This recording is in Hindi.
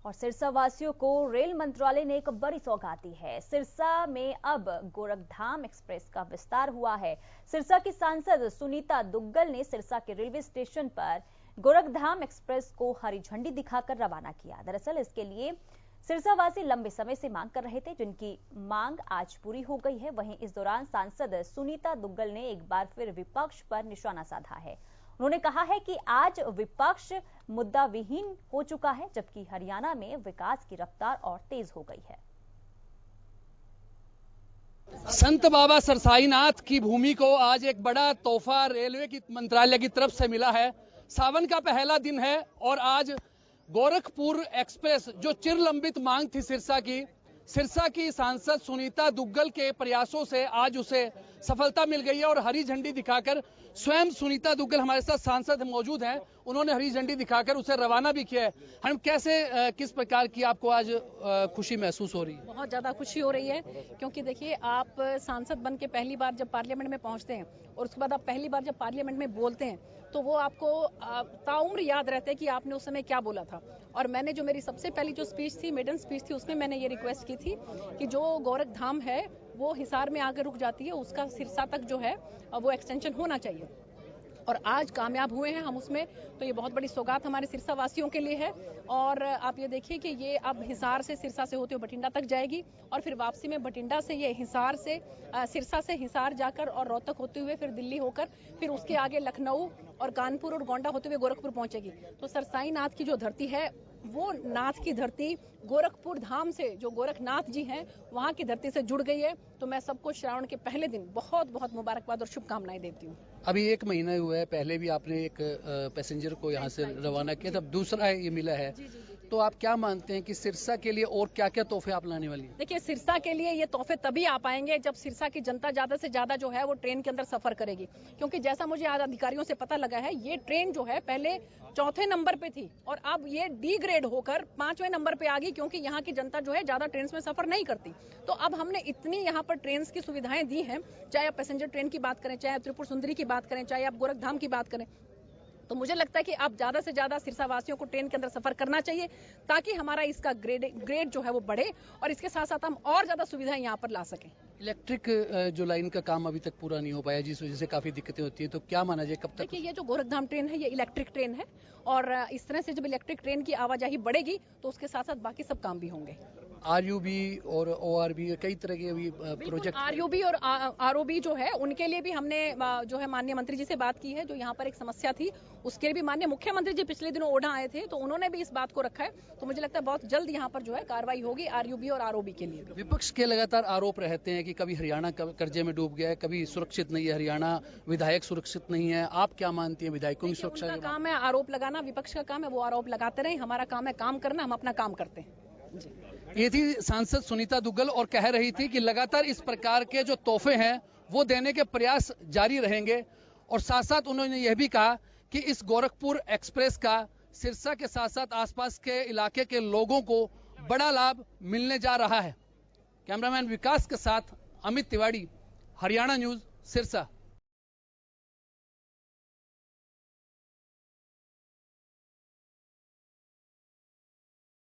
और सिरसा वासियों को रेल मंत्रालय ने एक बड़ी सौगात दी है। सिरसा में अब गोरखधाम एक्सप्रेस का विस्तार हुआ है। सिरसा की सांसद सुनीता दुग्गल ने सिरसा के रेलवे स्टेशन पर गोरखधाम एक्सप्रेस को हरी झंडी दिखाकर रवाना किया। दरअसल इसके लिए सिरसा वासी लंबे समय से मांग कर रहे थे, जिनकी मांग आज पूरी हो गई है। वहीं इस दौरान सांसद सुनीता दुग्गल ने एक बार फिर विपक्ष पर निशाना साधा है। उन्होंने कहा है कि आज विपक्ष मुद्दा विहीन हो चुका है, जबकि हरियाणा में विकास की रफ्तार और तेज हो गई है। संत बाबा सरसाईनाथ की भूमि को आज एक बड़ा तोहफा रेलवे की मंत्रालय की तरफ से मिला है। सावन का पहला दिन है और आज गोरखपुर एक्सप्रेस जो चिरलंबित मांग थी सिरसा की सांसद सुनीता दुग्गल के प्रयासों से आज उसे सफलता मिल गई है और हरी झंडी दिखाकर स्वयं सुनीता दुग्गल हमारे साथ सांसद मौजूद हैं, उन्होंने हरी झंडी दिखाकर उसे रवाना भी किया है। हम कैसे किस प्रकार की आपको आज खुशी महसूस हो रही है? बहुत ज्यादा खुशी हो रही है, क्योंकि देखिए आप सांसद बन के पहली बार जब पार्लियामेंट में पहुंचते हैं और उसके बाद आप पहली बार जब पार्लियामेंट में बोलते हैं तो वो आपको ताउम्र याद रहता है कि आपने उस समय क्या बोला था। और मैंने जो मेरी सबसे पहली जो स्पीच थी, मेडन स्पीच थी, उसमें मैंने ये रिक्वेस्ट की थी कि जो गोरखधाम है वो हिसार में आकर रुक जाती है, उसका सिरसा तक जो है वो एक्सटेंशन होना चाहिए। और आज कामयाब हुए हैं हम उसमें, तो ये बहुत बड़ी सौगात हमारे सिरसा वासियों के लिए है। और आप ये देखिए कि ये अब हिसार से सिरसा से होते हुए बठिंडा तक जाएगी और फिर वापसी में बठिंडा से ये हिसार से सिरसा से हिसार जाकर और रोहतक होते हुए फिर दिल्ली होकर फिर उसके आगे लखनऊ और कानपुर और गोंडा होते हुए गोरखपुर पहुंचेगी। तो सरसाई नाथ की जो धरती है वो नाथ की धरती गोरखपुर धाम से, जो गोरखनाथ जी हैं वहां की धरती से जुड़ गई है। तो मैं सबको श्रावण के पहले दिन बहुत बहुत मुबारकबाद और शुभकामनाएं देती हूँ। अभी 1 महीना हुआ है, पहले भी आपने एक पैसेंजर को यहाँ से रवाना किया था, दूसरा ये मिला है। तो आप क्या मानते हैं कि सिरसा के लिए और क्या क्या तोहफे आप लाने वाली हैं? देखिए, सिरसा के लिए ये तोहफे तभी आ पाएंगे जब सिरसा की जनता ज्यादा से ज्यादा जो है वो ट्रेन के अंदर सफर करेगी। क्योंकि जैसा मुझे आज अधिकारियों से पता लगा है, ये ट्रेन जो है पहले 4थे नंबर पे थी और अब ये डिग्रेड होकर 5वें नंबर पे आ गई, क्योंकि यहाँ की जनता जो है ज्यादा ट्रेन में सफर नहीं करती। तो अब हमने इतनी यहाँ पर ट्रेन की सुविधाएं दी हैं, चाहे आप पैसेंजर ट्रेन की बात करें, चाहे आप त्रिपुर सुंदरी की बात करें, चाहे आप गोरखधाम की बात करें। तो मुझे लगता है कि आप ज्यादा से ज्यादा सिरसा वासियों को ट्रेन के अंदर सफर करना चाहिए, ताकि हमारा इसका ग्रेड जो है वो बढ़े और इसके साथ साथ हम और ज्यादा सुविधाएं यहाँ पर ला सकें। इलेक्ट्रिक जो लाइन का काम अभी तक पूरा नहीं हो पाया, जिस वजह से काफी दिक्कतें होती है, तो क्या माना जाए कब तक? देखिए, ये जो गोरखधाम ट्रेन है ये इलेक्ट्रिक ट्रेन है और इस तरह से जब इलेक्ट्रिक ट्रेन की आवाजाही बढ़ेगी तो उसके साथ साथ बाकी सब काम भी होंगे। RUB और ORB कई तरह के अभी प्रोजेक्ट, RUB और ROB जो है उनके लिए भी हमने जो है माननीय मंत्री जी से बात की है। जो यहाँ पर एक समस्या थी उसके लिए भी माननीय मुख्यमंत्री जी पिछले दिनों ओढ़ा आए थे, तो उन्होंने भी इस बात को रखा है। तो मुझे लगता है बहुत जल्द यहाँ पर जो है कार्रवाई होगी RUB और ROB के लिए। विपक्ष के लगातार आरोप रहते हैं कि कभी हरियाणा कर्जे में डूब गया है, कभी सुरक्षित नहीं है हरियाणा, विधायक सुरक्षित नहीं है। आप क्या मानती हैं विधायकों की सुरक्षा? उनका काम है आरोप लगाना, विपक्ष का काम है वो आरोप लगाते रहे, हमारा काम है काम करना, हम अपना काम करते हैं जी। ये थी सांसद सुनीता दुग्गल और कह रही थी कि लगातार इस प्रकार के जो तोहफे हैं वो देने के प्रयास जारी रहेंगे। और साथ साथ उन्होंने यह भी कहा कि इस गोरखपुर एक्सप्रेस का सिरसा के साथ साथ आसपास के इलाके के लोगों को बड़ा लाभ मिलने जा रहा है। कैमरामैन विकास के साथ अमित तिवारी, हरियाणा न्यूज, सिरसा।